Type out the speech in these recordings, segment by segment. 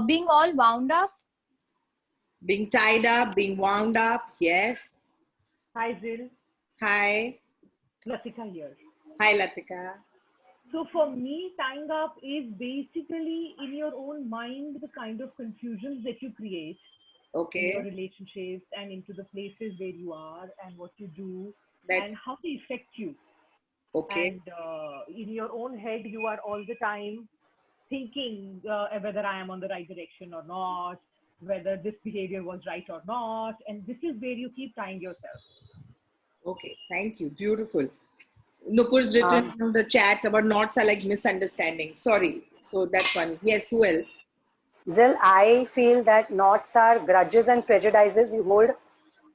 Being all wound up. Being tied up, being wound up. Yes. Hi, Zil. Hi. Latika here. Hi, Latika. So for me, tying up is basically in your own mind the kind of confusions that you create in your Okay. relationships and into the places where you are and what you do That's and how they affect you. okay. And in your own head, you are all the time thinking whether I am on the right direction or not, whether this behavior was right or not. And this is where you keep tying yourself. Okay. Thank you. Beautiful. Nupur's written Um, in the chat about knots are like misunderstanding. Sorry. So that's one. Yes. Who else? Zil, I feel that knots are grudges and prejudices you hold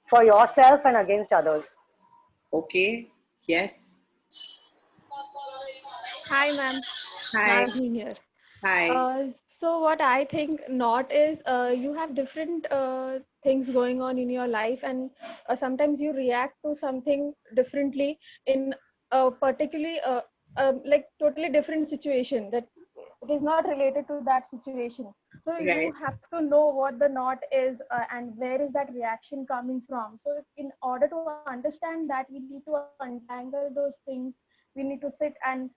for yourself and against others. Okay. Yes. Hi, ma'am. Hi. Nazneen here. Hi. So what I think not is you have different things going on in your life, and sometimes you react to something differently in a particularly like totally different situation that it is not related to that situation. So you Right. have to know what the not is and where is that reaction coming from. So in order to understand that, we need to untangle those things. We need to sit and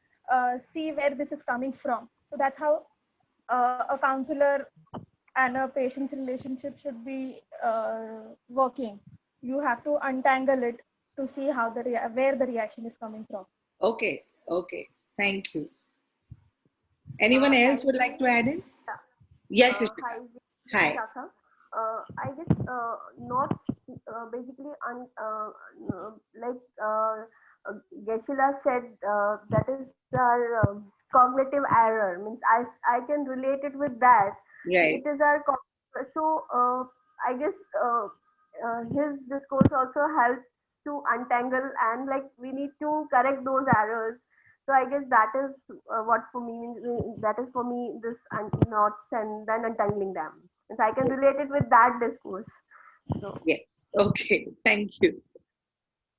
see where this is coming from. So that's how a counselor and a patient's relationship should be working. You have to untangle it to see how where the reaction is coming from. Okay. Okay. Thank you. Anyone else would like to add in? Yes, Hi, Ishita. this is Hi. Vishakha. I guess not basically like Gesila said, that is our cognitive error. Means I can relate it with that. Right. It is our so I guess his discourse also helps to untangle, and like we need to correct those errors. So I guess that is what for me that is for me this knots and then untangling them. And so I can relate it with that discourse. So Yes. Okay. Thank you.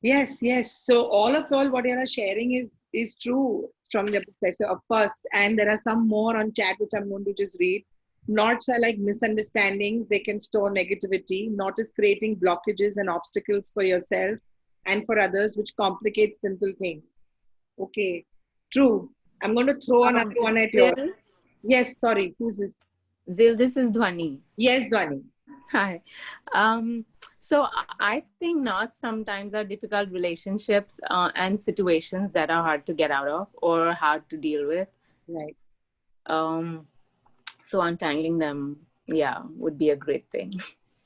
Yes, yes. So all what you are sharing is true from the professor, of course. And there are some more on chat which I'm going to just read. Knots are like misunderstandings. They can store negativity. Knot is creating blockages and obstacles for yourself and for others, which complicates simple things. Okay. True. I'm going to throw another one at your. Zil, Yes, sorry. Who's this? Zil, this is Dhwani. Yes, Dwani. Hi. So I think not sometimes are difficult relationships and situations that are hard to get out of or hard to deal with. Right. Um, so untangling them, yeah, would be a great thing.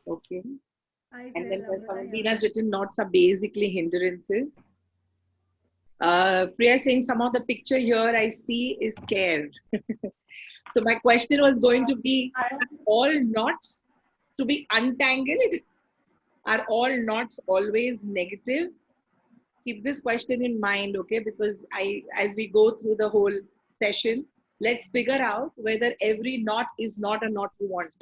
Okay. Hi, And then Zil, there's Amrita here. Veena's written knots are basically hindrances. Priya saying some of the picture here I see is scared. So my question was going to be, are all knots to be untangled? Are all knots always negative? Keep this question in mind, okay? Because as we go through the whole session, let's figure out whether every knot is not a knot we want.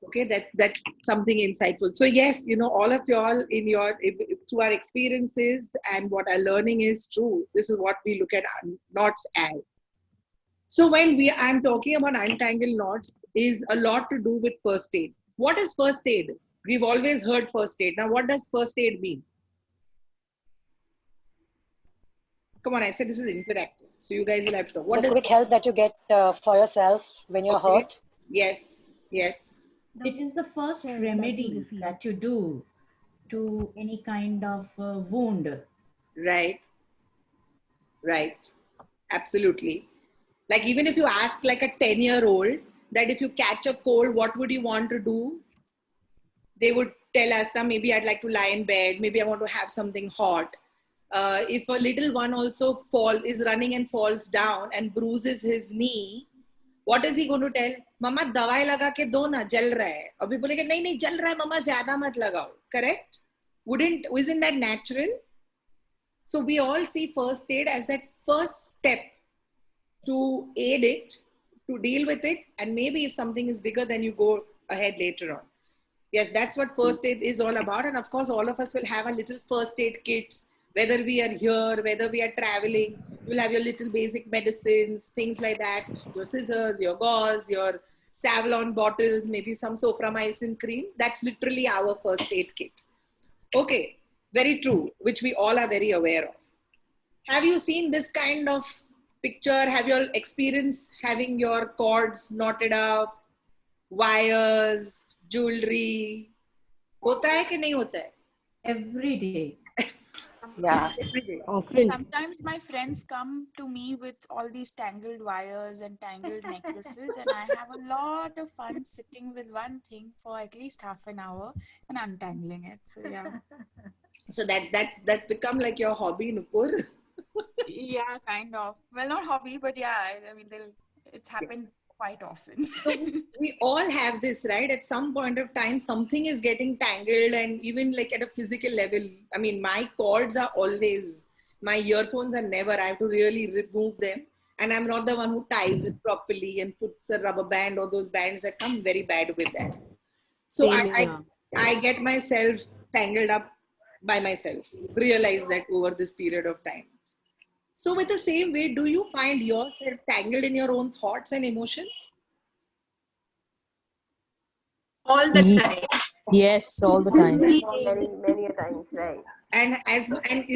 Okay, that's something insightful. So yes, all of y'all in your through our experiences and what our learning is true. This is what we look at knots as. So when I'm talking about untangled knots, is a lot to do with first aid. What is first aid? We've always heard first aid. Now, what does first aid mean? Come on, I said this is interactive, so you guys will have to talk. What The does quick help that you get for yourself when you're okay. hurt. Yes, yes. It is the first remedy that you do to any kind of wound. Right, right. Absolutely. Like even if you ask like a 10-year-old that if you catch a cold, what would you want to do? They would tell us, maybe I'd like to lie in bed. Maybe I want to have something hot. If a little one also is running and falls down and bruises his knee, what is he going to tell? Mama, दवाई लगा के दो ना, जल रहा है. अभी बोलेगा नहीं नहीं जल रहा है मम्मा, ज़्यादा मत लगाओ. Correct? Isn't that natural? So we all see first aid as that first step to aid it, to deal with it, and maybe if something is bigger, then you go ahead later on. Yes, that's what first aid is all about. And of course, all of us will have a little first aid kits Whether we are here, whether we are traveling, you'll have your little basic medicines, things like that, your scissors, your gauze, your Savlon bottles, maybe some soframycin cream. That's literally our first aid kit. Okay, very true, which we all are very aware of. Have you seen this kind of picture? Have you all experienced having your cords knotted up, wires, jewelry? होता है कि नहीं होता है? Every day. Yeah. Okay. Sometimes my friends come to me with all these tangled wires and tangled necklaces, and I have a lot of fun sitting with one thing for at least half an hour and untangling it. So yeah. So that's become like your hobby, Nupur. Yeah, kind of. Well, not hobby, but yeah, I mean, it's happened quite often. So we all have this, right? At some point of time, something is getting tangled, and even like at a physical level, I mean, my cords are always, my earphones are never, I have to really remove them. And I'm not the one who ties it properly and puts a rubber band or those bands that come very bad with that. So I get myself tangled up by myself, realize that over this period of time. So with the same way, do you find yourself tangled in your own thoughts and emotions? All the time. Yes, all the time. Many a times, right? And is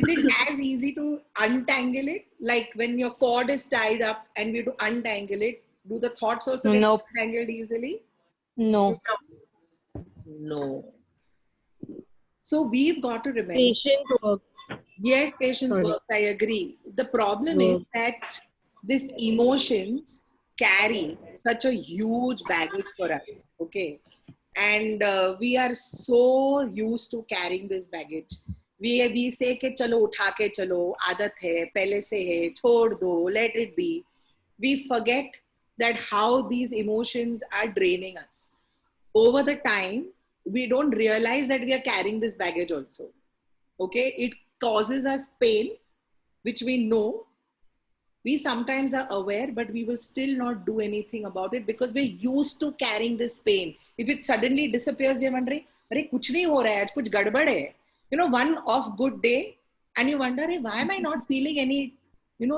it as easy to untangle it? Like when your cord is tied up and we have to untangle it, do the thoughts also get Nope. tangled easily? No. No. So we've got to remember. Patient work. Yes, patience works. I agree. The problem is that these emotions carry such a huge baggage for us. Okay. And we are so used to carrying this baggage. We say कि चलो उठा के चलो, आदत है, पहले से है, छोड़ दो, let it be. We forget that how these emotions are draining us. Over the time, we don't realize that we are carrying this baggage also. Okay, it causes us pain, which we know. We sometimes are aware, but we will still not do anything about it because we're used to carrying this pain. If it suddenly disappears, we're wondering, "Arey, kuch nahi ho raha hai, kuch gadbad hai." You know, one off good day, and you wonder, why am I not feeling any,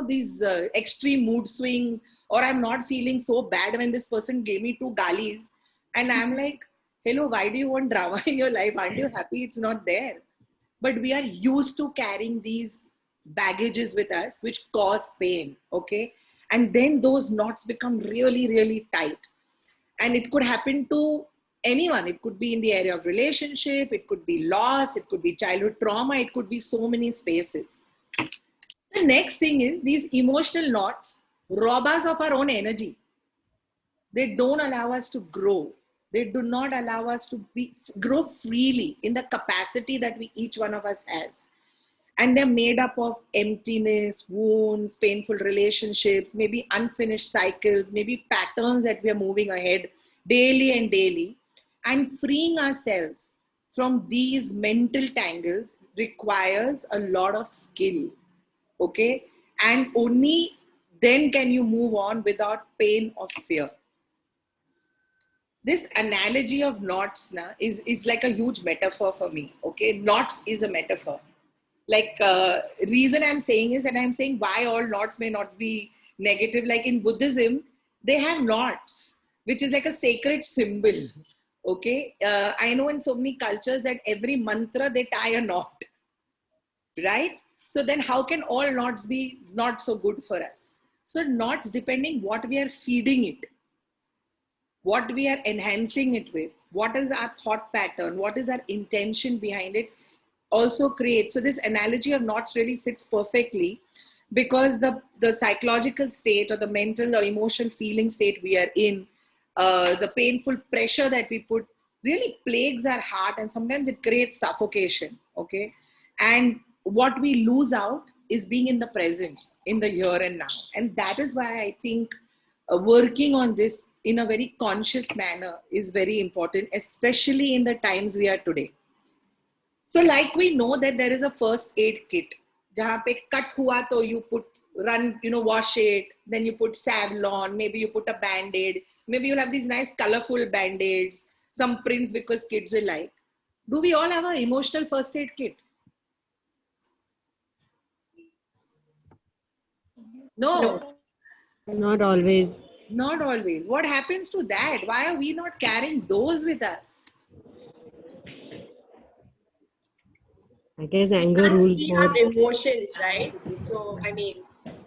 these extreme mood swings, or I'm not feeling so bad when this person gave me 2 galis, and I'm like, hello, why do you want drama in your life? Aren't you happy it's not there? But we are used to carrying these baggages with us, which cause pain, okay? And then those knots become really, really tight. And it could happen to anyone. It could be in the area of relationship, it could be loss, it could be childhood trauma, it could be so many spaces. The next thing is these emotional knots rob us of our own energy. They don't allow us to grow. They do not allow us to grow freely in the capacity that each one of us has. And they're made up of emptiness, wounds, painful relationships, maybe unfinished cycles, maybe patterns that we are moving ahead daily and daily. And freeing ourselves from these mental tangles requires a lot of skill, okay? And only then can you move on without pain or fear. This analogy of knots is like a huge metaphor for me, okay? Knots is a metaphor. Like, reason I'm saying is, and I'm saying why all knots may not be negative. Like in Buddhism, they have knots, which is like a sacred symbol, okay? I know in so many cultures that every mantra, they tie a knot, right? So then how can all knots be not so good for us? So knots, depending what we are feeding it, what we are enhancing it with, what is our thought pattern, what is our intention behind it, also create. So this analogy of knots really fits perfectly because the psychological state or the mental or emotional feeling state we are in, the painful pressure that we put really plagues our heart, and sometimes it creates suffocation, okay? And what we lose out is being in the present, in the here and now. And that is why I think working on this in a very conscious manner is very important, especially in the times we are today. So like we know that there is a first aid kit. Jahan pe cut hua to you put, wash it, then you put Savlon, maybe you put a band-aid, maybe you'll have these nice colorful band-aids, some prints because kids will like. Do we all have an emotional first aid kit? No, Not always. not always. What happens to that? Why are we not carrying those with us? I guess We anger can't rules feel more. our emotions, right? So, I mean,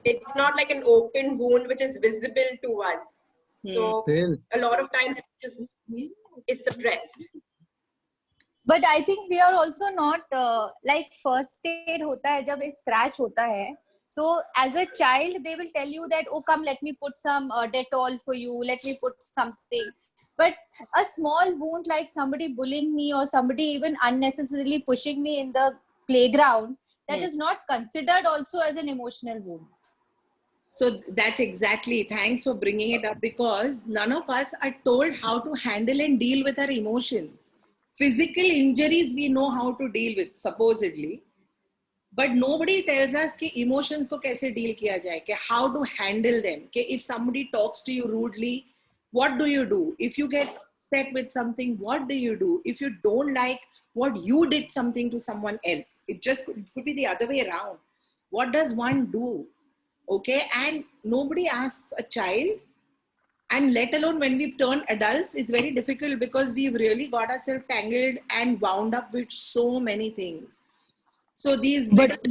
it's not like an open wound which is visible to us. So, a lot of times it just is suppressed. But I think we are also not like first aid hota hai jab scratch hota hai. So as a child, they will tell you that, oh, come, let me put some Dettol for you. Let me put something. But a small wound like somebody bullying me or somebody even unnecessarily pushing me in the playground, that is not considered also as an emotional wound. So that's exactly, thanks for bringing it up, because none of us are told how to handle and deal with our emotions. Physical injuries we know how to deal with, supposedly. But nobody tells us कि emotions को कैसे deal किया जाए, कि how to handle them. कि if somebody talks to you rudely, what do you do? If you get upset with something, what do you do? If you don't like what you did something to someone else, it could be the other way around. What does one do? Okay, and nobody asks a child, and let alone when we've turned adults, it's very difficult because we've really got ourselves tangled and wound up with so many things. So these But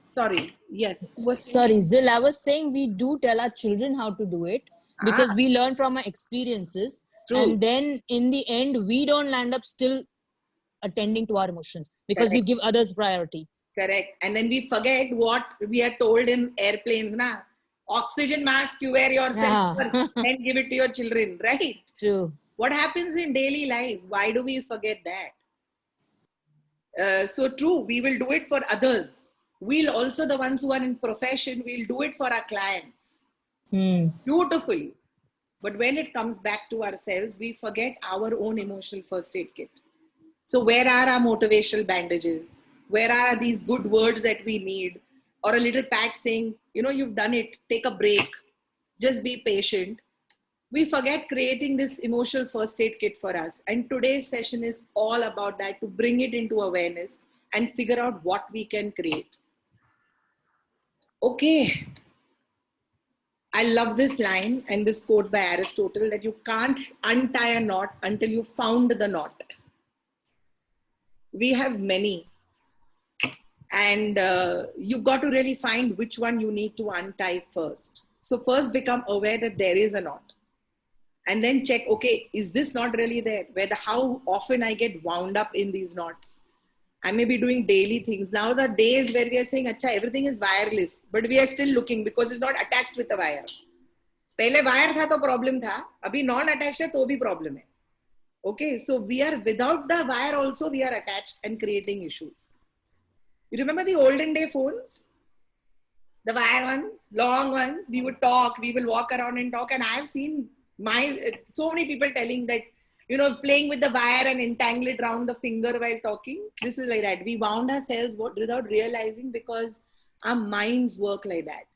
sorry, yes. sorry, Zil, I was saying we do tell our children how to do it because we learn from our experiences. True. And then in the end, we don't land up still attending to our emotions because we give others priority. Correct. And then we forget what we are told in airplanes, na? Oxygen mask, you wear yourself first, then give it to your children, right? True. What happens in daily life? Why do we forget that? So true, we will do it for others. We'll also, the ones who are in profession, we'll do it for our clients. Beautifully. But when it comes back to ourselves, we forget our own emotional first aid kit. So where are our motivational bandages? Where are these good words that we need? Or a little pat saying, you know, you've done it, take a break, just be patient. We forget creating this emotional first aid kit for us. And today's session is all about that, to bring it into awareness and figure out what we can create. Okay. I love this line and this quote by Aristotle, that you can't untie a knot until you found the knot. We have many. And you've got to really find which one you need to untie first. So first become aware that there is a knot. And then check, okay, is this knot really there? How often I get wound up in these knots. I may be doing daily things. Now the days where we are saying, Acha, everything is wireless, but we are still looking because it's not attached with the wire. Pehle wire tha to problem tha, abhi non-attached hai to bhi problem hai. Okay, so we are, without the wire also we are attached and creating issues. You remember the olden day phones? The wire ones, long ones, we would talk, we will walk around and talk. And I have seen so many people telling that, you know, playing with the wire and entangle it around the finger while talking. This is like that. We wound ourselves without realizing, because our minds work like that.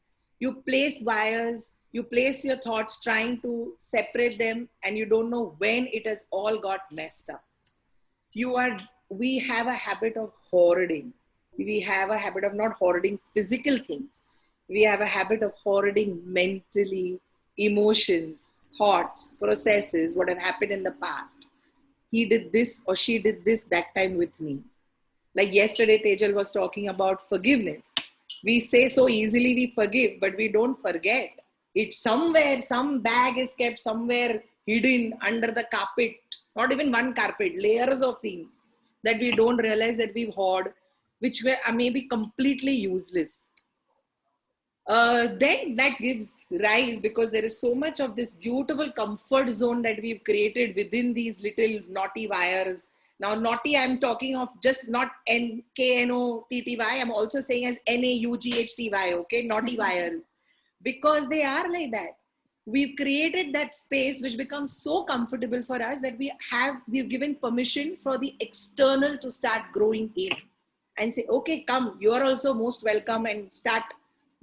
You place wires, you place your thoughts trying to separate them, and you don't know when it has all got messed up. We have a habit of hoarding. We have a habit of not hoarding physical things. We have a habit of hoarding mentally, emotions, thoughts, processes, what have happened in the past. He did this or she did this that time with me. Like yesterday, Tejal was talking about forgiveness. We say so easily we forgive, but we don't forget. It's somewhere, some bag is kept somewhere hidden under the carpet, not even one carpet, layers of things that we don't realize that we've hoarded, which may be completely useless. Then that gives rise, because there is so much of this beautiful comfort zone that we've created within these little knotty wires. Now, knotty, I'm talking of just not N-K-N-O-T-T-Y. I'm also saying as N-A-U-G-H-T-Y, okay? Knotty wires. Because they are like that. We've created that space which becomes so comfortable for us that we've given permission for the external to start growing in. And say, okay, come, you're also most welcome, and start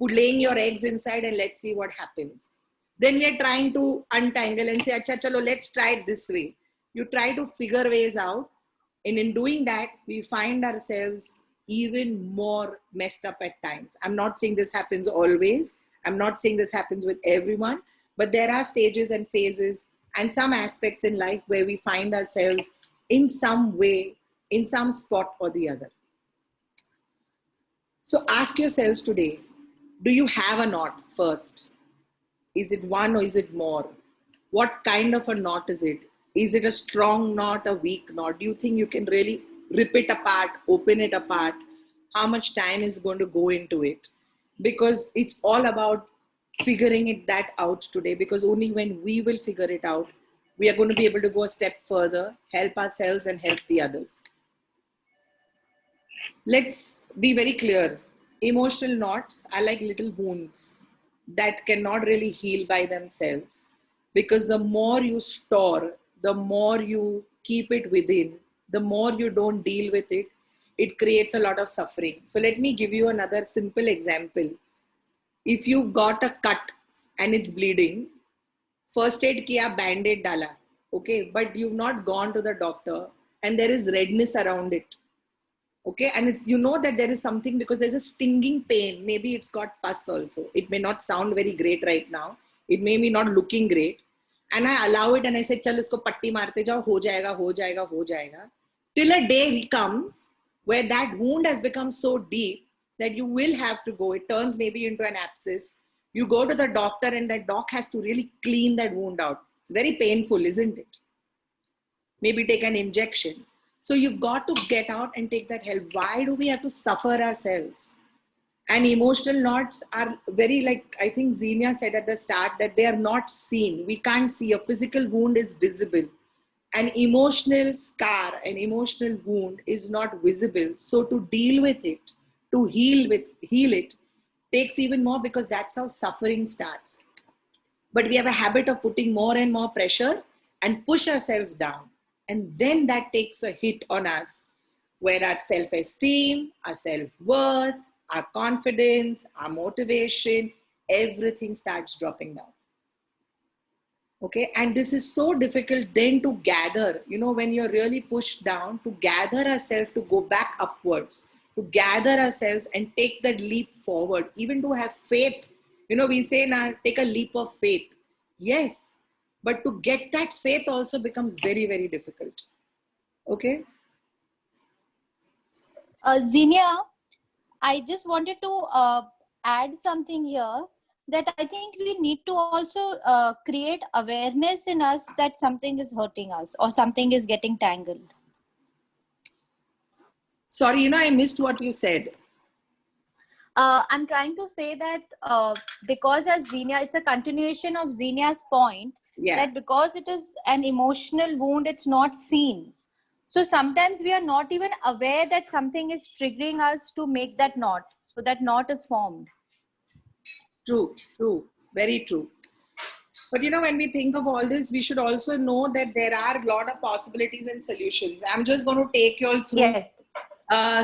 laying your eggs inside and let's see what happens. Then we're trying to untangle and say, acha, chalo, let's try it this way. You try to figure ways out. And in doing that, we find ourselves even more messed up at times. I'm not saying this happens always. I'm not saying this happens with everyone, but there are stages and phases and some aspects in life where we find ourselves in some way, in some spot or the other. So ask yourselves today, do you have a knot first? Is it one or is it more? What kind of a knot is it? Is it a strong knot, a weak knot? Do you think you can really rip it apart, open it apart? How much time is going to go into it? Because it's all about figuring that out today, because only when we will figure it out, we are going to be able to go a step further, help ourselves and help the others. Let's be very clear. Emotional knots are like little wounds that cannot really heal by themselves, because the more you store, the more you keep it within, the more you don't deal with it, it creates a lot of suffering. So let me give you another simple example. If you've got a cut and it's bleeding, first aid kiya, band-aid dala, okay, but you've not gone to the doctor and there is redness around it, okay, and it's, you know that there is something because there's a stinging pain. Maybe it's got pus also. It may not sound very great right now. It may be not looking great. And I allow it and I say, chal usko patti marte jao, ho jayega, ho jayega, ho jayega. Till a day comes where that wound has become so deep that you will have to go. It turns maybe into an abscess. You go to the doctor and that doc has to really clean that wound out. It's very painful, isn't it? Maybe take an injection. So you've got to get out and take that help. Why do we have to suffer ourselves? And emotional knots are very, like I think Xenia said at the start, that they are not seen. We can't see. A physical wound is visible. An emotional scar, an emotional wound is not visible. So to deal with it, to heal it, takes even more, because that's how suffering starts. But we have a habit of putting more and more pressure and push ourselves down. And then that takes a hit on us, where our self-esteem, our self-worth, our confidence, our motivation, everything starts dropping down. Okay, and this is so difficult then to gather, you know, when you're really pushed down, to gather ourselves, to go back upwards, to gather ourselves and take that leap forward, even to have faith. You know, we say now, take a leap of faith. Yes, but to get that faith also becomes very, very difficult. Okay. Xenia, I just wanted to add something here, that I think we need to also create awareness in us that something is hurting us or something is getting tangled. Sorry, you know, I missed what you said. I'm trying to say that because as Xenia, it's a continuation of Xenia's point, that because it is an emotional wound, it's not seen. So sometimes we are not even aware that something is triggering us to make that knot. So that knot is formed. True, very true. But you know, when we think of all this, we should also know that there are a lot of possibilities and solutions. I'm just going to take you all through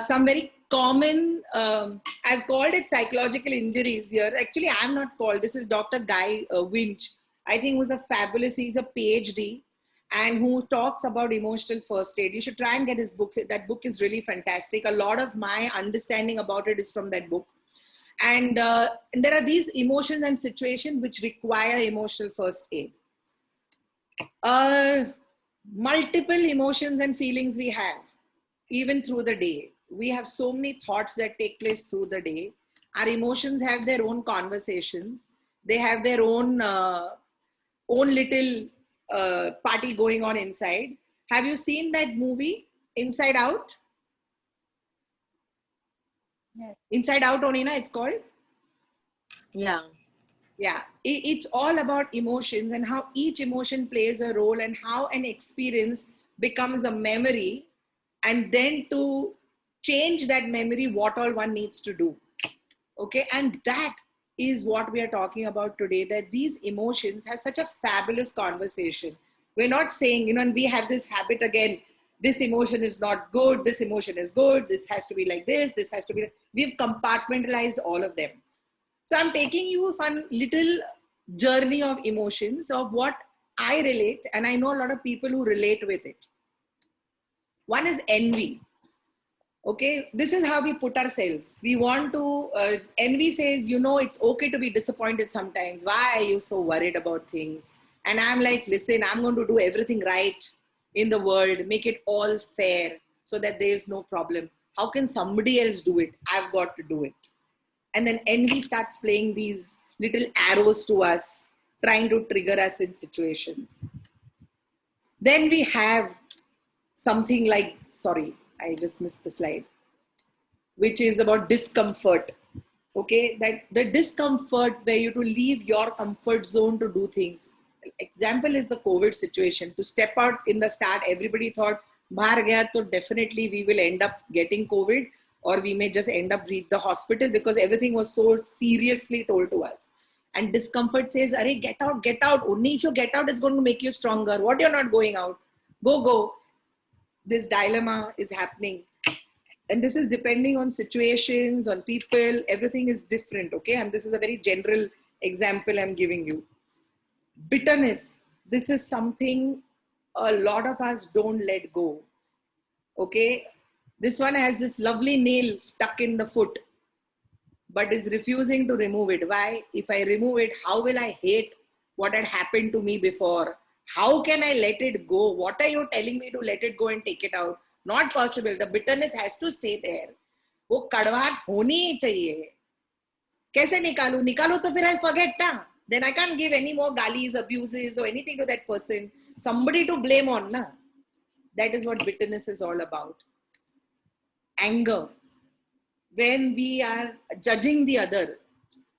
some very common, I've called it psychological injuries here. Actually, I'm not called. This is Dr. Guy Winch. I think was a fabulous, he's a PhD and who talks about emotional first aid. You should try and get his book. That book is really fantastic. A lot of my understanding about it is from that book. And there are these emotions and situations which require emotional first aid. Multiple emotions and feelings we have, even through the day. We have so many thoughts that take place through the day. Our emotions have their own conversations. They have their own little party going on inside. Have you seen that movie, Inside Out? Yes. Inside Out, Onina, it's called? Yeah. Yeah. It's all about emotions and how each emotion plays a role and how an experience becomes a memory, and then to change that memory, what all one needs to do. Okay. And that is what we are talking about today, that these emotions have such a fabulous conversation. We're not saying, you know, and we have this habit again, this emotion is not good, this emotion is good, this has to be like this has to be, we've compartmentalized all of them. So I'm taking you a fun little journey of emotions of what I relate, and I know a lot of people who relate with it. One is envy. Okay, this is how we put ourselves. We want to, envy says, you know, it's okay to be disappointed sometimes. Why are you so worried about things? And I'm like, listen, I'm going to do everything right in the world, make it all fair so that there is no problem. How can somebody else do it? I've got to do it. And then envy starts playing these little arrows to us, trying to trigger us in situations. Then we have something like, sorry, I just missed the slide, which is about discomfort. Okay, that the discomfort where you to leave your comfort zone to do things. Example is the COVID situation. To step out in the start, everybody thought, bahar gaya to definitely we will end up getting COVID, or we may just end up reach the hospital, because everything was so seriously told to us. And discomfort says, "Arey, get out, get out. Only if you get out, it's going to make you stronger. What, you're not going out? Go. This dilemma is happening. And this is depending on situations, on people, everything is different, okay? And this is a very general example I'm giving you. Bitterness, this is something a lot of us don't let go, okay? This one has this lovely nail stuck in the foot, but is refusing to remove it. Why? If I remove it, how will I hate what had happened to me before? How can I let it go? What are you telling me to let it go and take it out? Not possible. The bitterness has to stay there. वो कड़वाहट होनी ही चाहिए. कैसे निकालूं? निकालूं तो फिर I forget ना. Then I can't give any more galis, abuses or anything to that person. Somebody to blame on na. That is what bitterness is all about. Anger. When we are judging the other,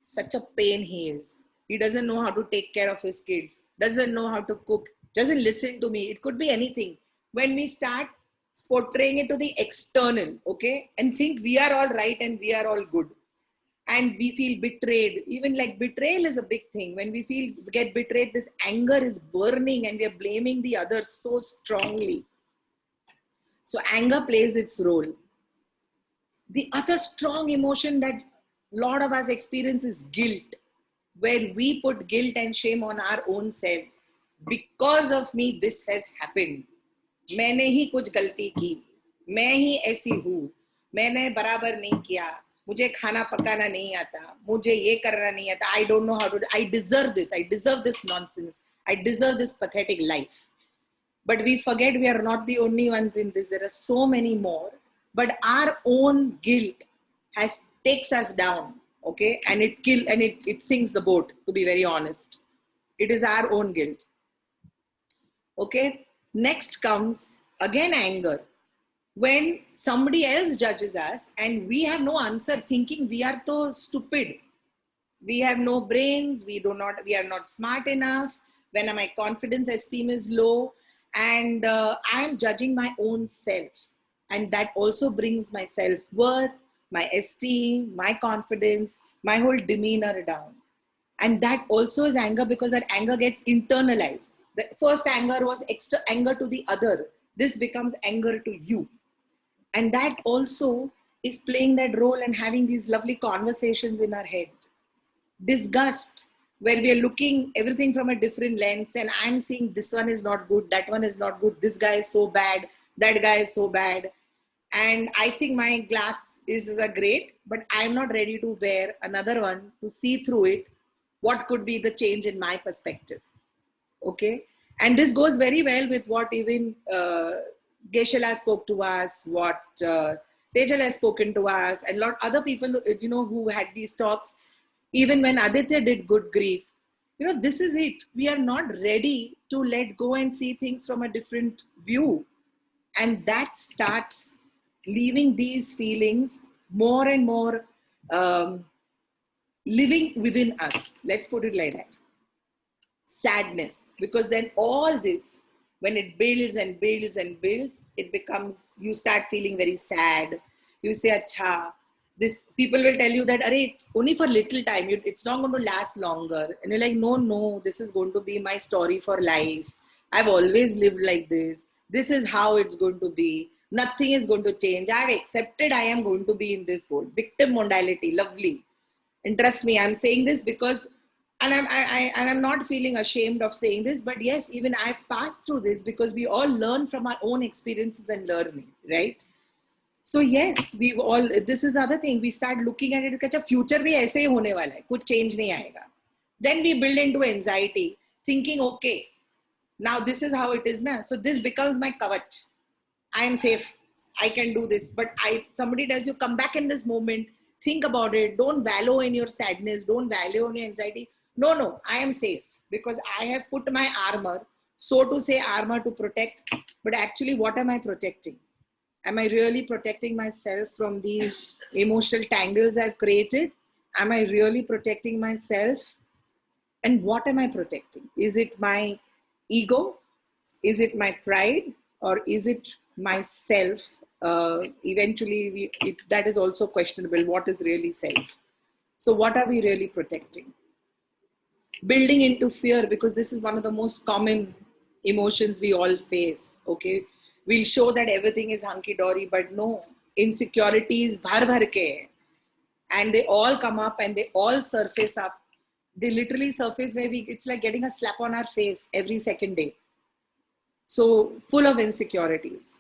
such a pain he is. He doesn't know how to take care of his kids. Doesn't know how to cook. Doesn't listen to me. It could be anything. When we start portraying it to the external, okay, and think we are all right and we are all good, and we feel betrayed. Even like betrayal is a big thing. When we get betrayed, this anger is burning and we are blaming the others so strongly. So anger plays its role. The other strong emotion that a lot of us experience is guilt, where we put guilt and shame on our own selves. Because of me, this has happened. मैंने ही कुछ गलती की, मैं ही ऐसी हूँ, मैंने बराबर नहीं किया, मुझे खाना पकाना नहीं आता, मुझे ये करना नहीं आता, I don't know how to, I deserve this nonsense, I deserve this pathetic life. But we forget we are not the only ones in this. There are so many more. But our own guilt takes us down, okay? And it sinks the boat, to be very honest. It is our own guilt. Okay? Next comes, again, anger. When somebody else judges us and we have no answer, thinking we are so stupid. We have no brains, we are not smart enough. When my confidence, esteem is low, and I am judging my own self. And that also brings my self-worth, my esteem, my confidence, my whole demeanor down. And that also is anger, because that anger gets internalized. The first anger was extra anger to the other. This becomes anger to you. And that also is playing that role and having these lovely conversations in our head. Disgust, where we are looking everything from a different lens, and I'm seeing this one is not good, that one is not good, this guy is so bad, that guy is so bad. And I think my glass is great, but I'm not ready to wear another one to see through it what could be the change in my perspective. Okay? And this goes very well with what even Geshe-la spoke to us, what Tejal has spoken to us, and a lot of other people, who had these talks. Even when Aditya did Good Grief, this is it. We are not ready to let go and see things from a different view. And that starts leaving these feelings more and more living within us. Let's put it like that. Sadness. Because then all this, when it builds and builds and builds, it becomes, you start feeling very sad. You say, acha. This people will tell you that, Arey, only for little time, it's not going to last longer. And you're like, no, this is going to be my story for life. I've always lived like this. This is how it's going to be. Nothing is going to change. I've accepted I am going to be in this world. Victim modality, lovely. And trust me, I'm saying this because, and I'm not feeling ashamed of saying this, but yes, even I've passed through this, because we all learn from our own experiences and learning, right? So yes, we've all, this is the other thing, we start looking at it, kacha future bhi aise hi hone wala hai, kuch change nahi aayega. Then we build into anxiety, thinking, okay, now this is how it is now. So this becomes my kavach. I am safe. I can do this. But somebody tells you, come back in this moment, think about it. Don't wallow in your sadness. Don't wallow in your anxiety. No, I am safe because I have put my armor, so to say armor to protect. But actually, what am I protecting? Am I really protecting myself from these emotional tangles I've created? Am I really protecting myself? And what am I protecting? Is it my ego? Is it my pride? Or is it myself? Eventually, that is also questionable. What is really self? So what are we really protecting? Building into fear, because this is one of the most common emotions we all face, okay? We'll show that everything is hunky-dory, but no, insecurities bhar ke. And they all come up and they all surface up. They literally surface where it's like getting a slap on our face every second day. So full of insecurities.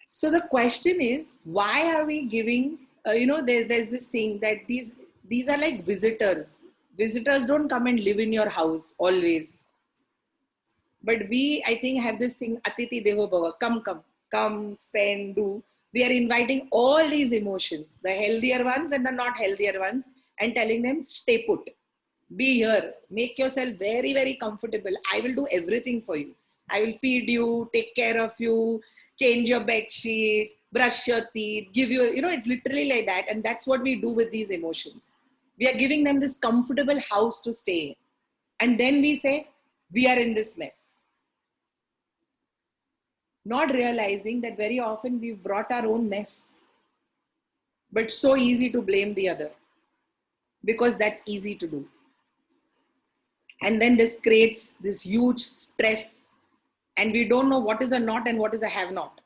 So the question is, why are we giving, there's this thing that these are like visitors. Visitors don't come and live in your house always. But we, I think, have this thing, Atiti Devo Bhava, come, spend, do. We are inviting all these emotions, the healthier ones and the not healthier ones, and telling them, stay put, be here, make yourself very, very comfortable. I will do everything for you. I will feed you, take care of you, change your bed sheet, brush your teeth, give you, it's literally like that. And that's what we do with these emotions. We are giving them this comfortable house to stay in. And then we say, we are in this mess. Not realizing that very often we've brought our own mess. But so easy to blame the other. Because that's easy to do. And then this creates this huge stress. And we don't know what is a not and what is a have not.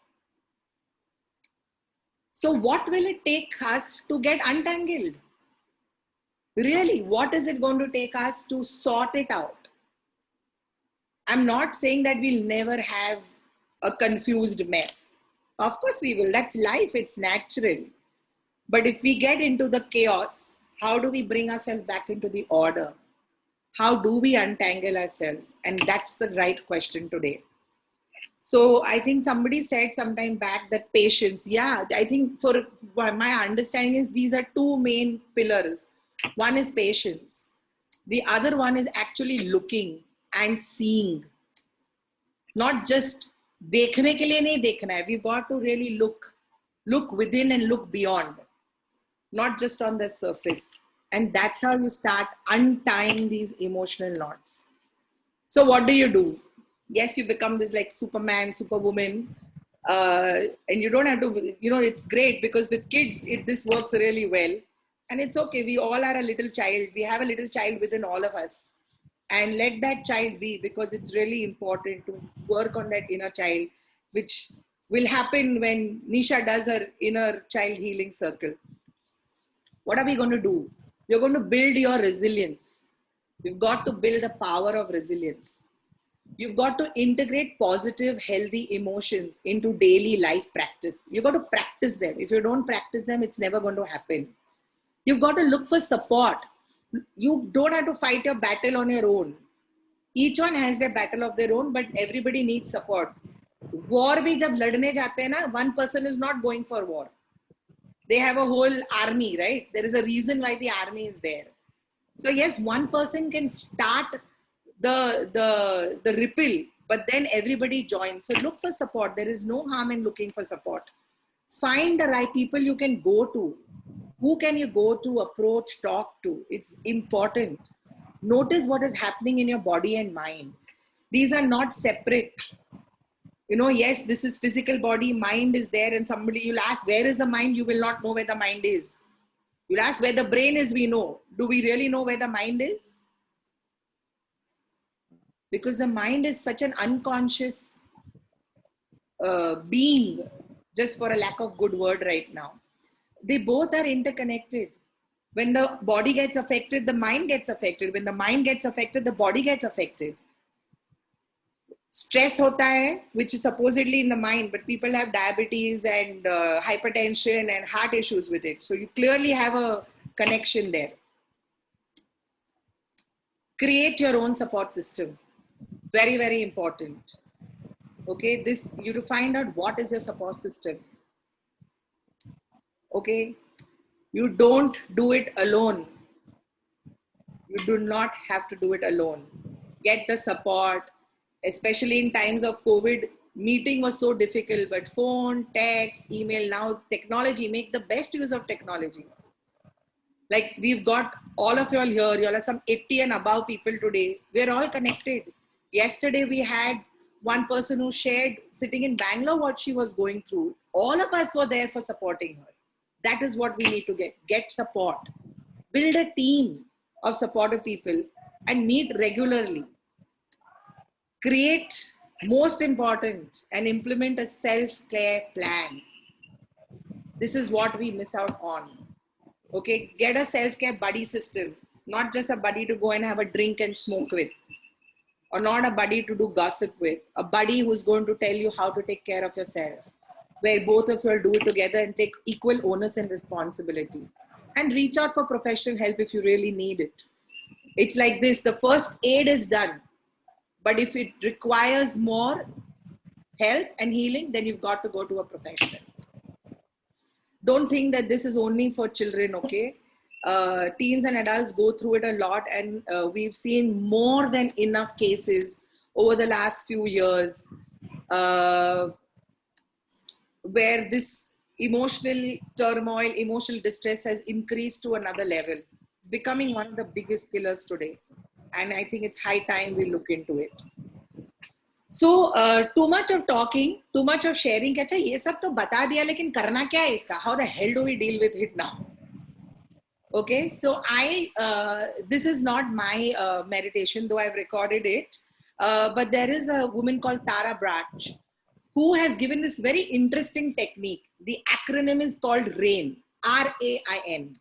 So what will it take us to get untangled? Really, what is it going to take us to sort it out? I'm not saying that we'll never have a confused mess. Of course we will. That's life. It's natural. But if we get into the chaos, how do we bring ourselves back into the order? How do we untangle ourselves? And that's the right question today. So I think somebody said sometime back that patience. Yeah, I think for my understanding is these are two main pillars. One is patience. The other one is actually looking and seeing. Not just dekhne ke liye nahi dekhna hai. We've got to really look within and look beyond. Not just on the surface. And that's how you start untying these emotional knots. So what do? Yes, you become this like Superman, Superwoman. And you don't have to, it's great because with kids, this works really well. And it's okay. We all are a little child. We have a little child within all of us. And let that child be, because it's really important to work on that inner child, which will happen when Nisha does her inner child healing circle. What are we going to do? You're going to build your resilience. You've got to build the power of resilience. You've got to integrate positive, healthy emotions into daily life practice. You've got to practice them. If you don't practice them, it's never going to happen. You've got to look for support. You don't have to fight your battle on your own. Each one has their battle of their own, but everybody needs support. War bhi jab ladne jate hain na, one person is not going for war. They have a whole army, right? There is a reason why the army is there. So yes, one person can start the ripple, but then everybody joins. So look for support. There is no harm in looking for support. Find the right people you can go to. Who can you go to, approach, talk to? It's important. Notice what is happening in your body and mind. These are not separate. Yes, this is physical body, mind is there, and somebody, you'll ask, where is the mind? You will not know where the mind is. You'll ask where the brain is, we know. Do we really know where the mind is? Because the mind is such an unconscious being, just for a lack of good word right now. They both are interconnected. When the body gets affected, the mind gets affected. When the mind gets affected, the body gets affected. Stress hota hai, which is supposedly in the mind, but people have diabetes and hypertension and heart issues with it. So you clearly have a connection there. Create your own support system. Very, very important. Okay, you to find out what is your support system. Okay, you don't do it alone. You do not have to do it alone. Get the support, especially in times of COVID. Meeting was so difficult, but phone, text, email, now technology, make the best use of technology. Like we've got all of y'all here, y'all are some 80 and above people today. We're all connected. Yesterday we had one person who shared sitting in Bangalore what she was going through. All of us were there for supporting her. That is what we need to get support. Build a team of supportive people and meet regularly. Create, most important, and implement a self-care plan. This is what we miss out on. Okay, get a self-care buddy system, not just a buddy to go and have a drink and smoke with, or not a buddy to do gossip with, a buddy who's going to tell you how to take care of yourself, where both of you will do it together and take equal onus and responsibility. And reach out for professional help if you really need it. It's like this, the first aid is done. But if it requires more help and healing, then you've got to go to a professional. Don't think that this is only for children, okay? Teens and adults go through it a lot, and we've seen more than enough cases over the last few years where this emotional turmoil, emotional distress has increased to another level. It's becoming one of the biggest killers today. And I think it's high time we look into it. So, too much of talking, too much of sharing. Kya ye sab to bata diya, lekin karna kya hai iska? How the hell do we deal with it now? Okay, so this is not my meditation, though I've recorded it. But there is a woman called Tara Brach who has given this very interesting technique. The acronym is called RAIN, R-A-I-N.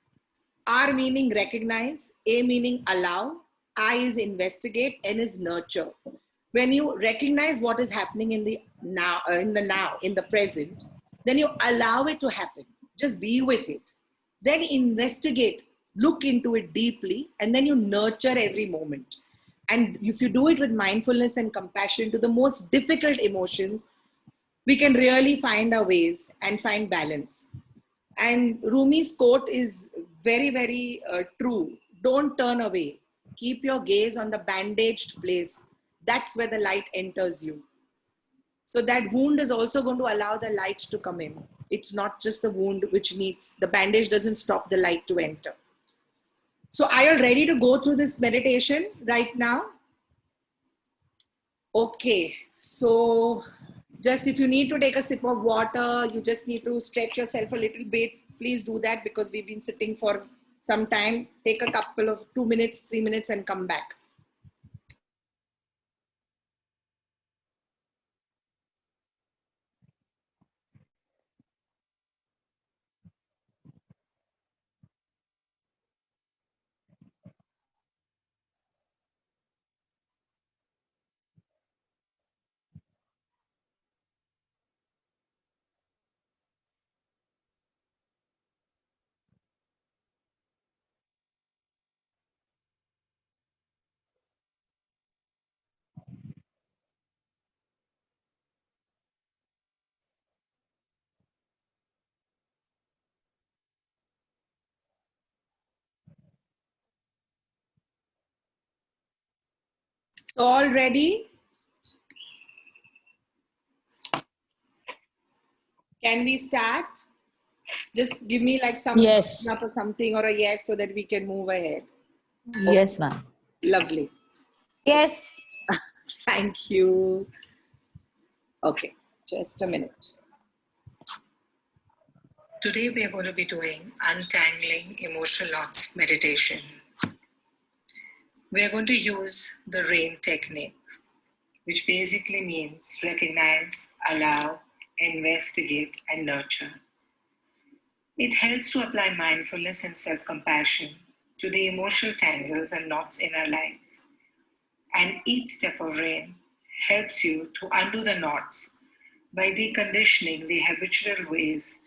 R meaning recognize, A meaning allow, I is investigate, N is nurture. When you recognize what is happening in the now, in the present, then you allow it to happen. Just be with it. Then investigate, look into it deeply, and then you nurture every moment. And if you do it with mindfulness and compassion to the most difficult emotions, we can really find our ways and find balance. And Rumi's quote is very, very true. Don't turn away. Keep your gaze on the bandaged place. That's where the light enters you. So that wound is also going to allow the light to come in. It's not just the wound which needs, the bandage doesn't stop the light to enter. So are you ready to go through this meditation right now? Okay, so just if you need to take a sip of water, you just need to stretch yourself a little bit, please do that because we've been sitting for some time. Take a couple of 2 minutes, 3 minutes and come back. So all ready? Can we start? Just give me like some yes or something or a yes so that we can move ahead. Yes, ma'am. Lovely. Yes. Thank you. Okay, just a minute. Today we are going to be doing untangling emotional knots meditation. We are going to use the RAIN technique, which basically means recognize, allow, investigate, and nurture. It helps to apply mindfulness and self-compassion to the emotional tangles and knots in our life. And each step of RAIN helps you to undo the knots by deconditioning the habitual ways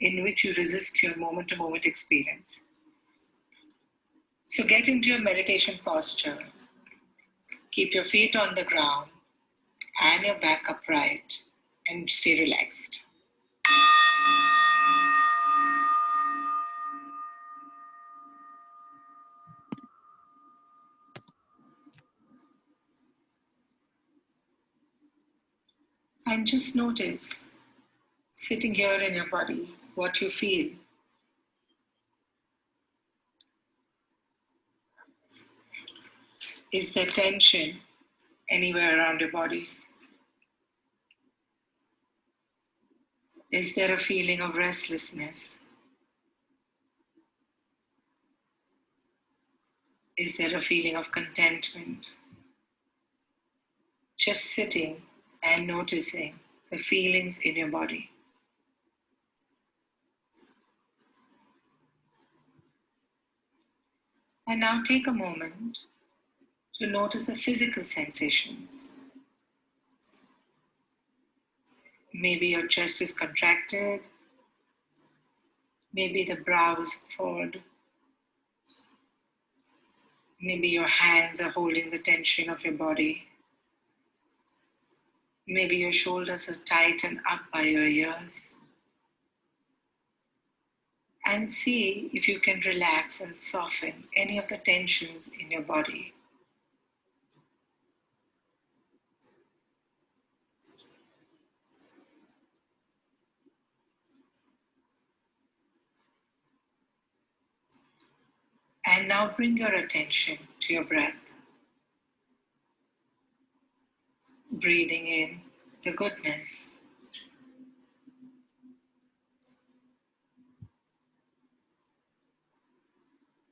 in which you resist your moment-to-moment experience. So get into your meditation posture. Keep your feet on the ground and your back upright and stay relaxed. And just notice, sitting here in your body, what you feel. Is there tension anywhere around your body? Is there a feeling of restlessness? Is there a feeling of contentment? Just sitting and noticing the feelings in your body. And now take a moment to notice the physical sensations. Maybe your chest is contracted. Maybe the brow is furrowed. Maybe your hands are holding the tension of your body. Maybe your shoulders are tightened up by your ears. And see if you can relax and soften any of the tensions in your body. And now bring your attention to your breath. Breathing in the goodness.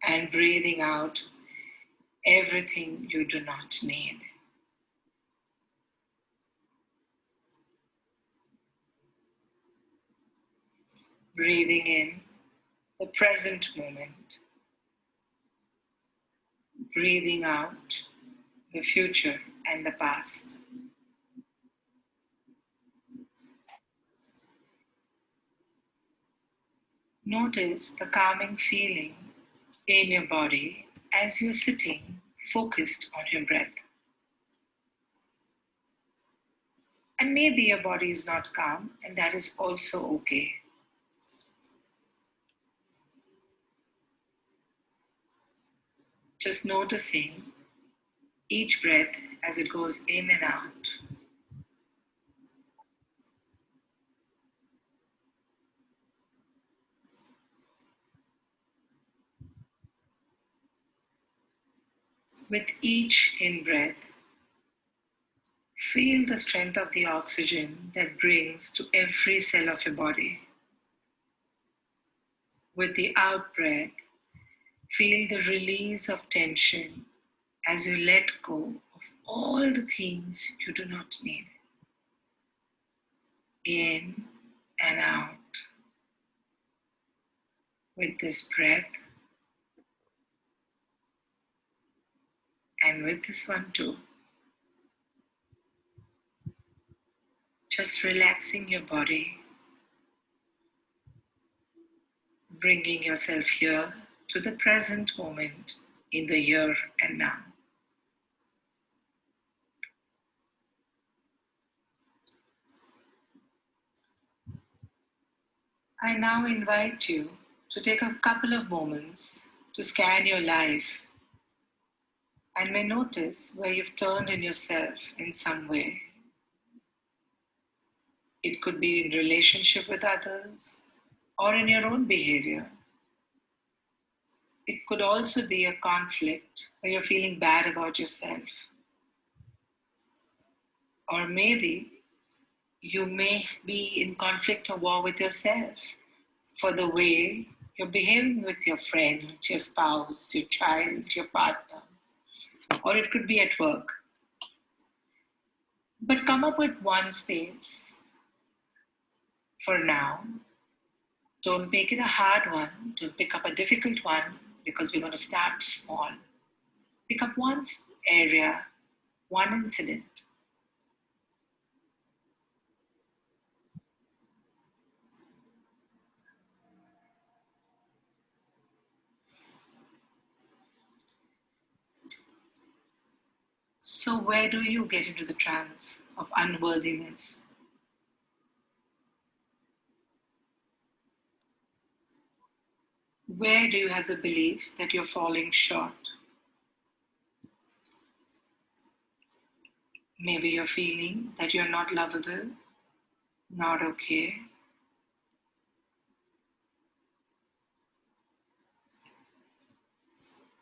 And breathing out everything you do not need. Breathing in the present moment. Breathing out the future and the past. Notice the calming feeling in your body as you're sitting focused on your breath. And maybe your body is not calm, and that is also okay. Just noticing each breath as it goes in and out. With each in-breath, feel the strength of the oxygen that brings to every cell of your body. With the out-breath, feel the release of tension as you let go of all the things you do not need. In and out. With this breath, and with this one too. Just relaxing your body, bringing yourself here to the present moment in the here and now. I now invite you to take a couple of moments to scan your life and may notice where you've turned in yourself in some way. It could be in relationship with others or in your own behavior. It could also be a conflict where you're feeling bad about yourself. Or maybe you may be in conflict or war with yourself for the way you're behaving with your friend, your spouse, your child, your partner. Or it could be at work. But come up with one space for now. Don't make it a hard one. Don't pick up a difficult one because we're going to start small. Pick up one area, one incident, where do you get into the trance of unworthiness? Where do you have the belief that you're falling short? Maybe you're feeling that you're not lovable, not okay.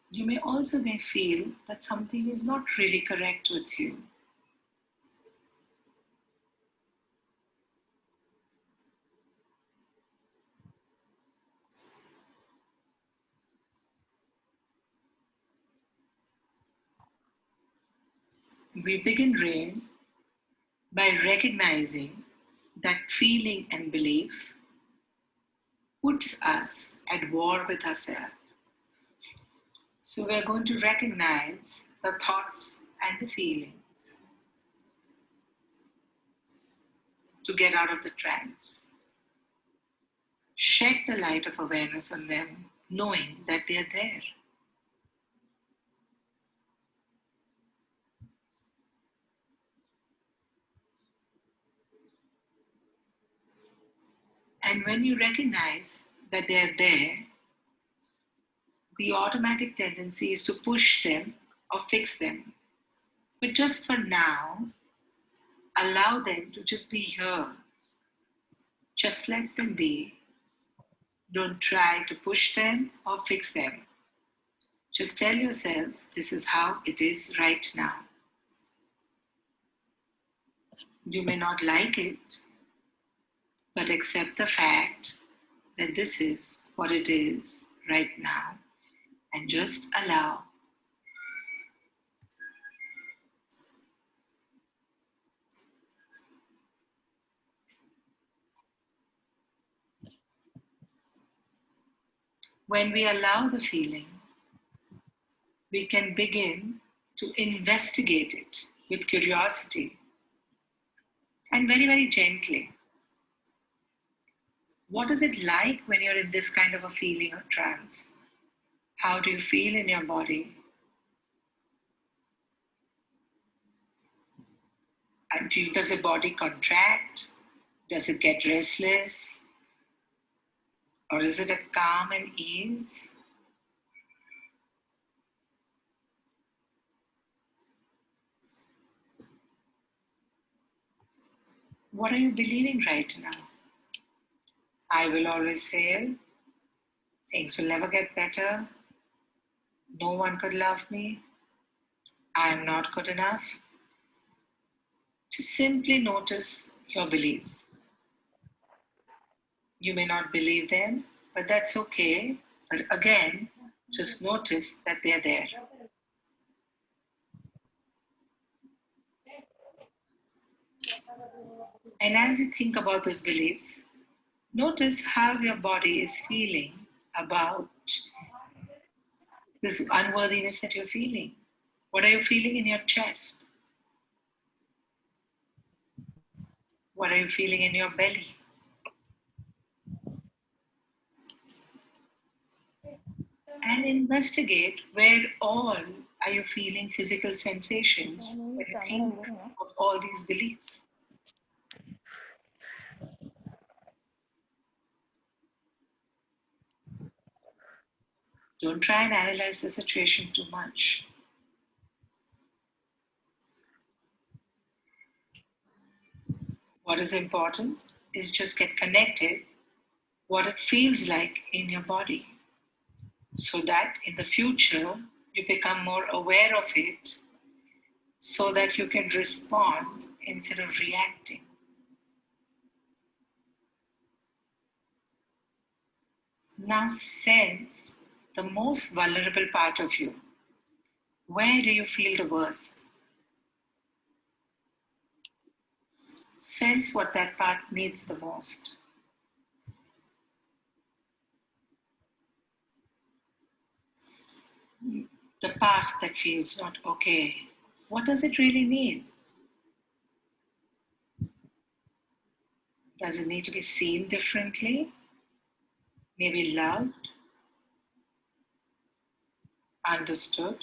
You may also feel that something is not really correct with you. We begin RAIN by recognizing that feeling and belief puts us at war with ourselves. So we're going to recognize the thoughts and the feelings to get out of the trance. Shed the light of awareness on them, knowing that they're there. And when you recognize that they're there, the automatic tendency is to push them or fix them. But just for now, allow them to just be here. Just let them be. Don't try to push them or fix them. Just tell yourself, this is how it is right now. You may not like it, but accept the fact that this is what it is right now, and just allow. When we allow the feeling, we can begin to investigate it with curiosity and very, very gently. What is it like when you're in this kind of a feeling or trance? How do you feel in your body? And does your body contract? Does it get restless? Or is it at calm and ease? What are you believing right now? I will always fail. Things will never get better. No one could love me. I am not good enough. Just simply notice your beliefs. You may not believe them, but that's okay. But again, just notice that they're there. And as you think about those beliefs, notice how your body is feeling about this unworthiness that you're feeling. What are you feeling in your chest? What are you feeling in your belly? And investigate where all are you feeling physical sensations when you think of all these beliefs. Don't try and analyze the situation too much. What is important is just get connected what it feels like in your body, so that in the future you become more aware of it, so that you can respond instead of reacting. Now sense the most vulnerable part of you. Where do you feel the worst? Sense what that part needs the most. The part that feels not okay. What does it really need? Does it need to be seen differently? Maybe loved? Understood?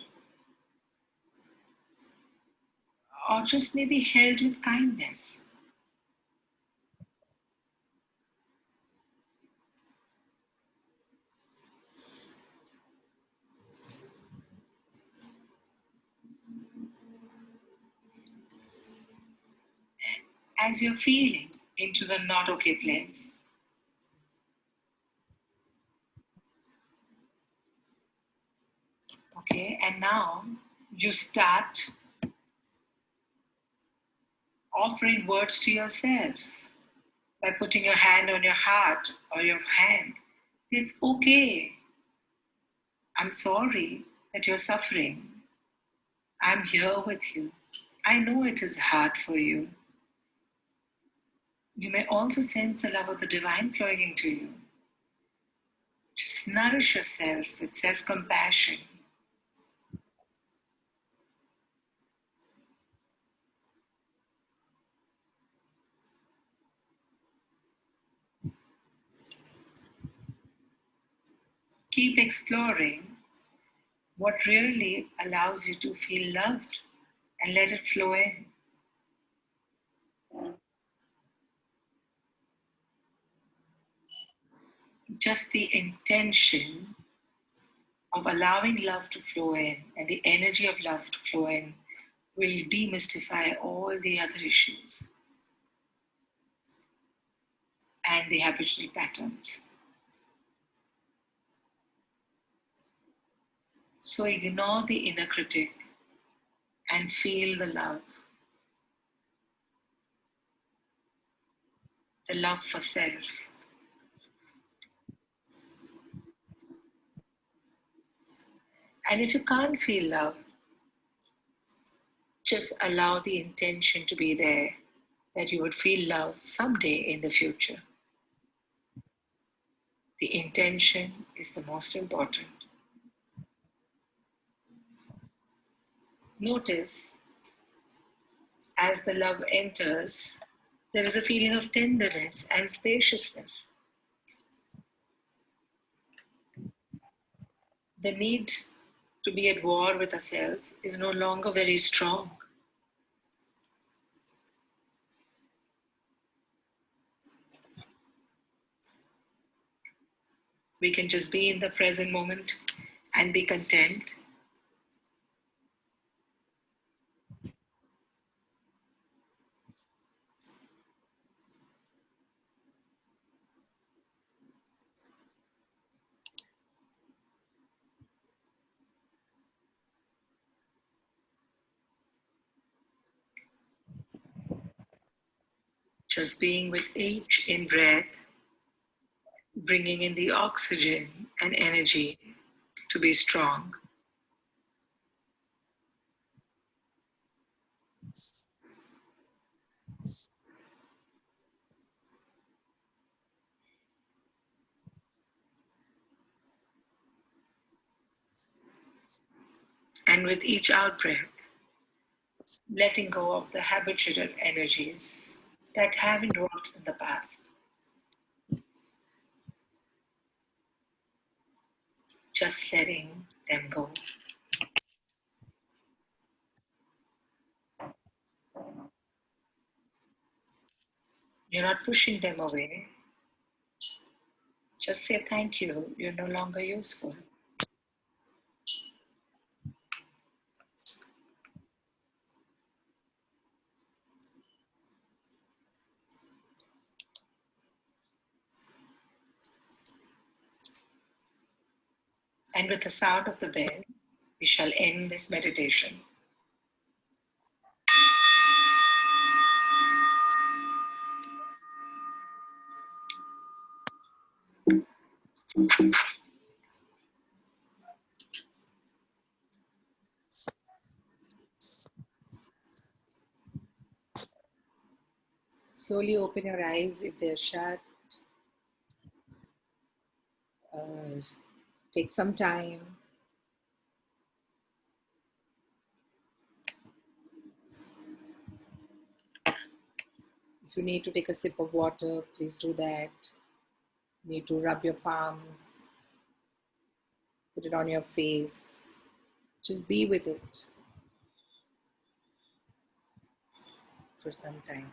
or just maybe held with kindness. As you're feeling into the not okay place, okay, and now you start offering words to yourself by putting your hand on your heart or your hand. It's okay. I'm sorry that you're suffering. I'm here with you. I know it is hard for you. You may also sense the love of the divine flowing into you. Just nourish yourself with self-compassion. Keep exploring what really allows you to feel loved and let it flow in. Just the intention of allowing love to flow in and the energy of love to flow in will demystify all the other issues and the habitual patterns. So ignore the inner critic and feel the love for self. And if you can't feel love, just allow the intention to be there that you would feel love someday in the future. The intention is the most important. Notice as the love enters, there is a feeling of tenderness and spaciousness. The need to be at war with ourselves is no longer very strong. We can just be in the present moment and be content. Just being with each in-breath, bringing in the oxygen and energy to be strong. And with each out-breath, letting go of the habitual energies that haven't worked in the past. Just letting them go. You're not pushing them away. Just say thank you, you're no longer useful. And with the sound of the bell, we shall end this meditation. Slowly open your eyes if they're shut. Take some time. If you need to take a sip of water, please do that. You need to rub your palms, put it on your face. Just be with it. for some time.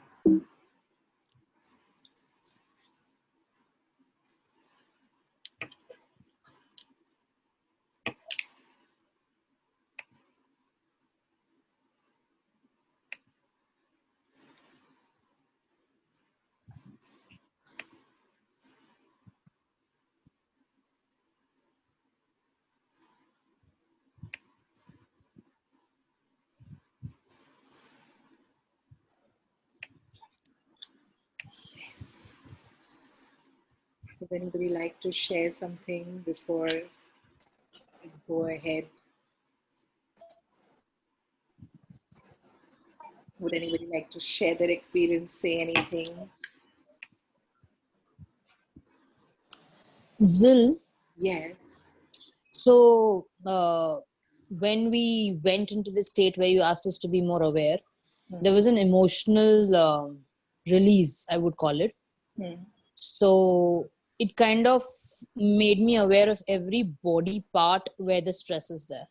Would anybody like to share something before we go ahead? Would anybody like to share their experience, say anything? Zil, Yes. so when we went into the state where you asked us to be more aware, there was an emotional release, I would call it. So it kind of made me aware of every body part where the stress is there.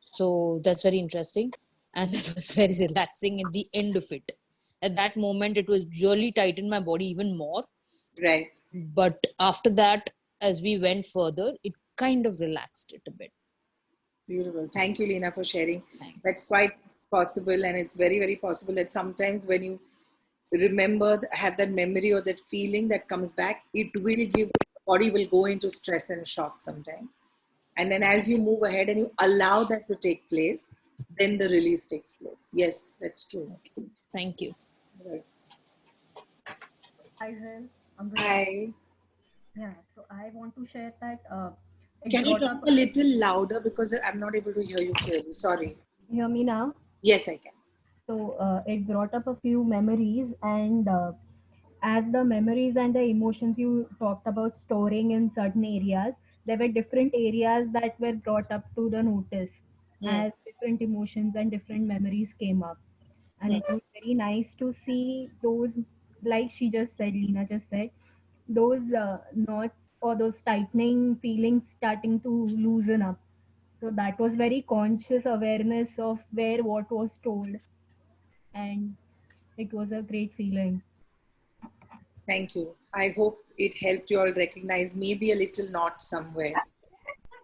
So that's very interesting. And that was very relaxing at the end of it. At that moment, it was really tightened my body even more. Right. But after that, as we went further, it kind of relaxed it a bit. Beautiful. Thank you, Leena, for sharing. Thanks. That's quite possible, and it's very, very possible that sometimes when you remember, have that memory or that feeling that comes back, it will give, the body will go into stress and shock sometimes. And then as you move ahead and you allow that to take place, then the release takes place. Yes, that's true. Okay. Thank you. Right. Hi, Zil. Hi. Yeah, so I want to share that. Can you talk a little louder because I'm not able to hear you clearly? Sorry. Hear me now? Yes, I can. So it brought up a few memories, and as the memories and the emotions you talked about storing in certain areas, there were different areas that were brought up to the notice as different emotions and different memories came up. And it was very nice to see those, like she just said, Leena just said, those knots or those tightening feelings starting to loosen up. So that was very conscious awareness of where what was told, and it was a great feeling. Thank you. I hope it helped you all recognize maybe a little knot somewhere